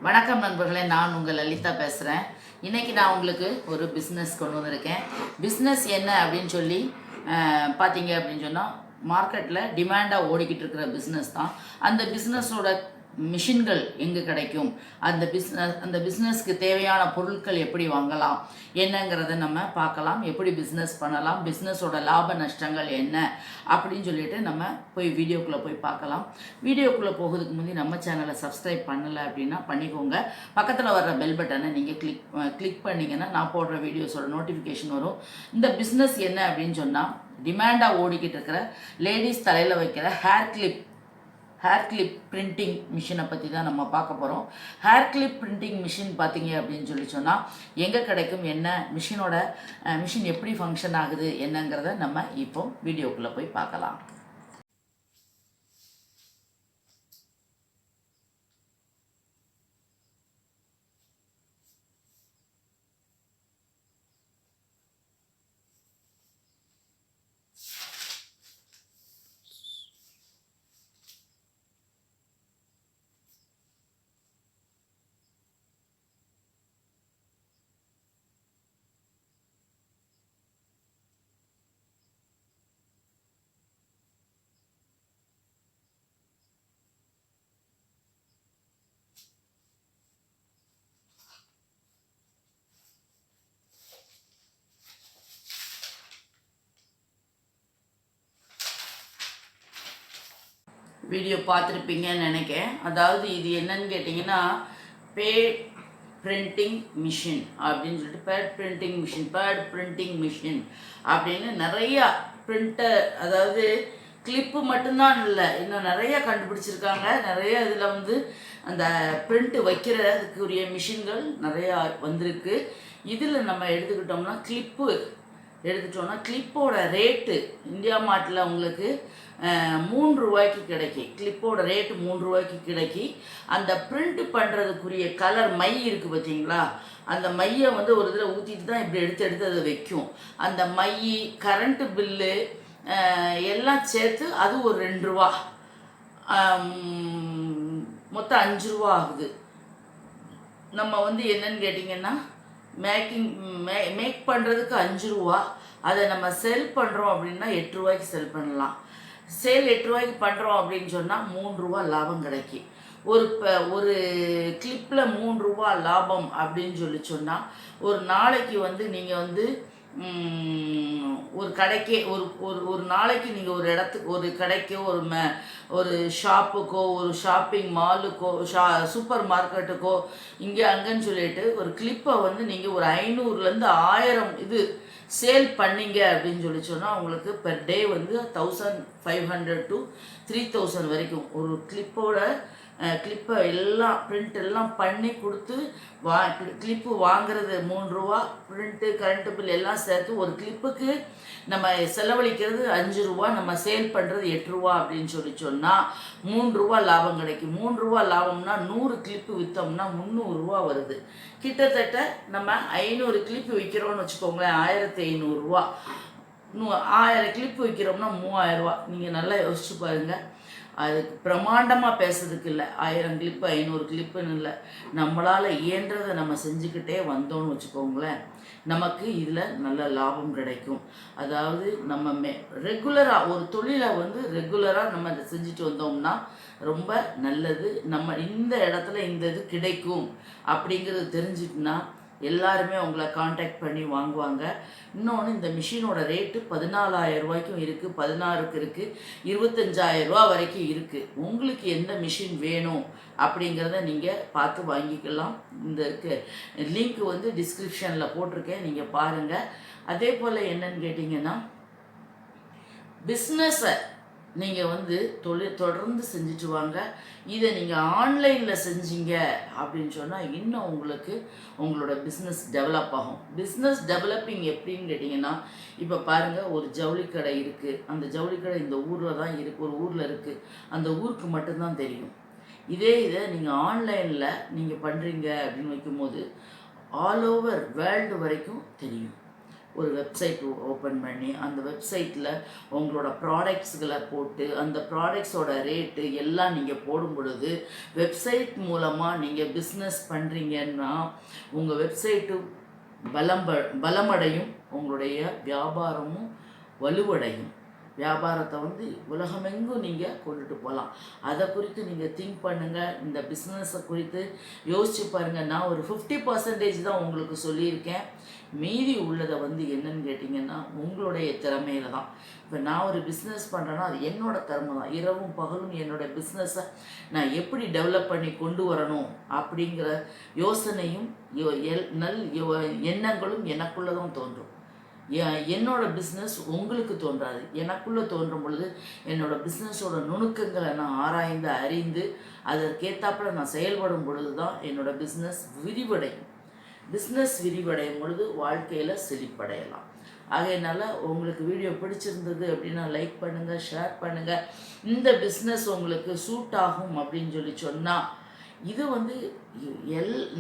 வணக்கம் நண்பர்களே, நான் உங்கள் லலிதா பேசுகிறேன். இன்றைக்கி நான் உங்களுக்கு ஒரு பிஸ்னஸ் கொண்டு வந்திருக்கேன். பிஸ்னஸ் என்ன அப்படின்னு சொல்லி பார்த்தீங்க அப்படின்னு சொன்னால், மார்க்கெட்டில் டிமாண்டாக ஓடிக்கிட்டு இருக்கிற பிஸ்னஸ் தான். அந்த பிஸ்னஸோட மிஷின்கள் எங்கே கிடைக்கும், அந்த பிஸ்னஸ்க்கு தேவையான பொருட்கள் எப்படி வாங்கலாம் என்னங்கிறத நம்ம பார்க்கலாம். எப்படி பிஸ்னஸ் பண்ணலாம், பிஸ்னஸோட லாப நஷ்டங்கள் என்ன அப்படின்னு சொல்லிட்டு நம்ம வீடியோக்குள்ளே போய் பார்க்கலாம். வீடியோக்குள்ளே போகிறதுக்கு முன்னாடி நம்ம சேனலை சப்ஸ்கிரைப் பண்ணலை அப்படின்னா பண்ணிக்கோங்க. பக்கத்தில் வர்ற பெல் பட்டனை நீங்கள் கிளிக் பண்ணிங்கன்னா நான் போடுற வீடியோஸோட நோட்டிஃபிகேஷன் வரும். இந்த பிஸ்னஸ் என்ன அப்படின்னு சொன்னால், டிமாண்டாக ஓடிக்கிட்டு இருக்கிற லேடிஸ் தலையில் வைக்கிற ஹேர் கிளிப் பிரிண்டிங் மிஷினை பற்றி தான் நம்ம பார்க்க போகிறோம். ஹேர் கிளிப் பிரிண்டிங் மிஷின் பார்த்தீங்க அப்படின்னு சொன்னால் எங்கே கிடைக்கும், என்ன மிஷின் எப்படி ஃபங்க்ஷன் ஆகுது என்னங்கிறத நம்ம இப்போ வீடியோக்குள்ளே போய் பார்க்கலாம். வீடியோ பார்த்துருப்பீங்கன்னு நினைக்கிறேன். அதாவது இது என்னன்னு கேட்டிங்கன்னா, பேட் பிரிண்டிங் மிஷின் அப்படின்னு சொல்லிட்டு பேட் பிரிண்டிங் மிஷின் அப்படின்னு நிறையா பிரிண்டர், அதாவது கிளிப்பு மட்டும்தான் இல்லை, இன்னும் நிறையா கண்டுபிடிச்சிருக்காங்க. நிறைய இதில் அந்த பிரிண்ட்டு வைக்கிறதுக்குரிய மிஷின்கள் நிறையா வந்திருக்கு. இதில் நம்ம எடுத்துக்கிட்டோம்னா கிளிப்போட ரேட்டு இந்தியா மார்ட்டில் உங்களுக்கு 3 ரூபாய்க்கு கிடைக்கி. கிளிப்போட ரேட்டு 3 ரூபாய்க்கு கிடைக்கி. அந்த பிரிண்ட் பண்ணுறதுக்குரிய கலர் மை இருக்குது பார்த்தீங்களா, அந்த மையை ஒரு இதில் ஊற்றிட்டு தான் இப்படி எடுத்து அதை வைக்கும். அந்த மை, கரண்ட்டு பில்லு எல்லாம் சேர்த்து அது ஒரு 2 ரூபா, மொத்தம் 5 ரூபா ஆகுது. நம்ம என்னன்னு கேட்டிங்கன்னா, மேக் பண்ணுறதுக்கு 5 ரூபா, அதை நம்ம செல் பண்ணுறோம் அப்படின்னா 8 ரூபாய்க்கு செல் பண்ணலாம். 8 ரூபாய்க்கு பண்ணுறோம் அப்படின்னு சொன்னால் 3 ரூபா லாபம் கிடைக்கி. ஒரு கிளிப்பில் 3 ரூபா லாபம் அப்படின்னு சொன்னால், ஒரு நாளைக்கு நீங்கள் ஒரு கடைக்கே ஒரு நாளைக்கு நீங்கள் ஒரு இடத்துக்கு, ஒரு கடைக்கோ, ஒரு ஷாப்புக்கோ, ஒரு ஷாப்பிங் மாலுக்கோ, சூப்பர் மார்க்கெட்டுக்கோ, இங்கே அங்கேன்னு சொல்லிட்டு ஒரு கிளிப்பை நீங்கள் ஒரு 500லேருந்து 1000 இது சேல் பண்ணிங்க அப்படின்னு சொன்னால் உங்களுக்கு பெர் டே 1500 to 3000 வரைக்கும் ஒரு கிளிப்பை எல்லாம் பிரிண்ட் எல்லாம் பண்ணி கொடுத்து கிளிப்பு வாங்குறது 3 ரூபா, பிரிண்ட்டு கரண்ட்டு பில் எல்லாம் சேர்த்து ஒரு கிளிப்புக்கு நம்ம செலவழிக்கிறது 5 ரூபா, நம்ம சேல் பண்ணுறது 8 ரூபா அப்படின்னு சொன்னால் 3 ரூபா லாபம் கிடைக்கும். 3 ரூபா லாபம்னா 100 கிளிப்பு விற்றோம்னா 300 ரூபா வருது. கிட்டத்தட்ட நம்ம 500 கிளிப்பு விற்கிறோம்னு வச்சுக்கோங்களேன், 1500 ரூபா. 1000 கிளிப்பு விற்கிறோம்னா 3000 ரூபா. நீங்கள் நல்லா யோசிச்சு பாருங்கள். அதுக்கு பிரமாண்டமாக பேசுறதுக்கு இல்லை, 1000 கிளிப்பு 500 கிளிப்புன்னு இல்லை, நம்மளால் இயன்றதை நம்ம செஞ்சுக்கிட்டே வந்தோம்னு வச்சுக்கோங்களேன், நமக்கு இதில் நல்ல லாபம் கிடைக்கும். அதாவது நம்ம ரெகுலராக ஒரு தொழிலை ரெகுலராக நம்ம செஞ்சுட்டு வந்தோம்னா ரொம்ப நல்லது. நம்ம இந்த இடத்துல இந்த இது கிடைக்கும் அப்படிங்கிறது தெரிஞ்சுட்டுனா எல்லாருமே உங்களை காண்டாக்ட் பண்ணி வாங்குவாங்க. இன்னொன்று, இந்த மிஷினோட ரேட்டு 14,000 ரூபாய்க்கும் இருக்குது, 16க்கு இருக்குது, 25,000 ரூபா வரைக்கும் இருக்குது. உங்களுக்கு எந்த மிஷின் வேணும் அப்படிங்கிறத நீங்கள் பார்த்து வாங்கிக்கலாம். இந்த லிங்க் டிஸ்கிரிப்ஷனில் போட்டிருக்கேன், நீங்கள் பாருங்கள். அதே போல் என்னன்னு கேட்டிங்கன்னா, பிஸ்னஸை நீங்கள் தொடர்ந்து செஞ்சுட்டு வாங்க. இதை நீங்கள் ஆன்லைனில் செஞ்சீங்க அப்படின்னு சொன்னால் இன்னும் உங்களோட பிஸ்னஸ் டெவலப் ஆகும். பிஸ்னஸ் டெவலப்பிங் எப்படின்னு கேட்டிங்கன்னா, இப்போ பாருங்கள், ஒரு ஜவுளிக்கடை இருக்குது. அந்த ஜவுளிக்கடை இந்த ஊரில் தான் இருக்குது, ஒரு ஊரில் இருக்குது, அந்த ஊருக்கு மட்டும்தான் தெரியும். இதை நீங்கள் ஆன்லைனில் நீங்கள் பண்ணுறீங்க அப்படின்னு வைக்கும்போது ஆல் ஓவர் வேர்ல்டு வரைக்கும் தெரியும். ஒரு வெப்சைட் ஓப்பன் பண்ணி அந்த வெப்சைட்டில் உங்களோட ப்ராடக்ட்ஸ்களை போட்டு அந்த ப்ராடக்ட்ஸோட ரேட்டு எல்லாம் நீங்கள் போடும் பொழுது வெப்சைட் மூலமாக நீங்கள் பிஸ்னஸ் பண்ணுறீங்கன்னா உங்கள் வெப்சைட்டு பலமடையும், உங்களுடைய வியாபாரமும் வலுவடையும். வியாபாரத்தை உலகமெங்கும் நீங்கள் கொண்டுட்டு போகலாம். அதை குறித்து நீங்கள் திங்க் பண்ணுங்கள். இந்த பிஸ்னஸை குறித்து யோசிச்சு பாருங்கள். நான் ஒரு 50% தான் உங்களுக்கு சொல்லியிருக்கேன். மீதி உள்ளதை என்னன்னு கேட்டிங்கன்னா உங்களுடைய திறமையில தான். இப்போ நான் ஒரு பிஸ்னஸ் பண்ணுறேன்னா அது என்னோடய திறமை தான். இரவும் பகலும் என்னோடய பிஸ்னஸை நான் எப்படி டெவலப் பண்ணி கொண்டு வரணும் அப்படிங்கிற யோசனையும் எண்ணங்களும் எனக்குள்ளே தான் தோன்றும். என்னோடய பிஸ்னஸ் உங்களுக்கு தோன்றாது. எனக்குள்ளே தோன்றும் பொழுது என்னோடய பிஸ்னஸோட நுணுக்கங்களை நான் ஆராய்ந்து அறிந்து அதற்கேற்றாப்புல நான் செயல்படும் பொழுது தான் என்னோடய பிஸ்னஸ் விரிவடையும். பிஸ்னஸ் விரிவடையும் பொழுது வாழ்க்கையில் செழிப்படையலாம். ஆகையினால உங்களுக்கு வீடியோ பிடிச்சிருந்தது அப்படின்னா லைக் பண்ணுங்கள், ஷேர் பண்ணுங்கள். இந்த பிஸ்னஸ் உங்களுக்கு சூட் ஆகும் அப்படின்னு சொன்னால் இது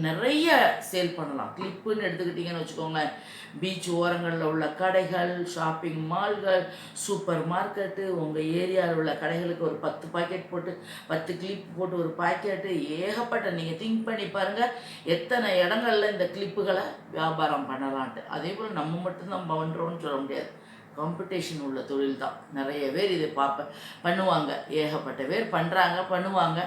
நிறைய சேல் பண்ணலாம். கிளிப்புன்னு எடுத்துக்கிட்டிங்கன்னு வச்சுக்கோங்களேன், பீச் ஓரங்களில் உள்ள கடைகள், ஷாப்பிங் மால்கள், சூப்பர் மார்க்கெட்டு, உங்கள் ஏரியாவில் உள்ள கடைகளுக்கு ஒரு 10 பாக்கெட் போட்டு 10 கிளிப் போட்டு ஒரு பாக்கெட்டு ஏகப்பட்ட. நீங்கள் திங்க் பண்ணி பாருங்கள் எத்தனை இடங்களில் இந்த கிளிப்புகளை வியாபாரம் பண்ணலான்ட்டு. அதே போல் நம்ம மட்டும்தான் பண்ணுறோன்னு சொல்ல முடியாது. காம்படிஷன் உள்ள தொழில் தான். நிறைய பேர் இதை பண்ணுவாங்க. ஏகப்பட்ட பேர் பண்ணுவாங்க.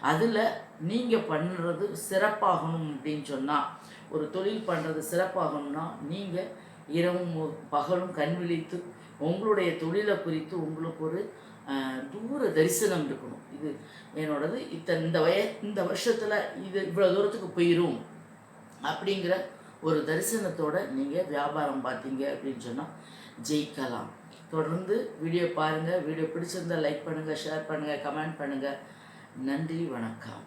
அதில் நீங்கள் பண்ணுறது சிறப்பாகணும் அப்படின்னு சொன்னால், ஒரு தொழில் பண்ணுறது சிறப்பாகணும்னா நீங்கள் இரவும் பகலும் கண் விழித்து உங்களுடைய தொழிலை குறித்து உங்களுக்கு ஒரு தூர தரிசனம் இருக்கணும். இது என்னோடது இந்த வருஷத்தில் இது இவ்வளோ தூரத்துக்கு போயிடும் அப்படிங்கிற ஒரு தரிசனத்தோடு நீங்கள் வியாபாரம் பார்த்தீங்க அப்படின்னு சொன்னால் ஜெயிக்கலாம். தொடர்ந்து வீடியோ பாருங்கள். வீடியோ பிடிச்சிருந்தால் லைக் பண்ணுங்கள், ஷேர் பண்ணுங்கள், கமெண்ட் பண்ணுங்கள். நன்றி, வணக்கம்.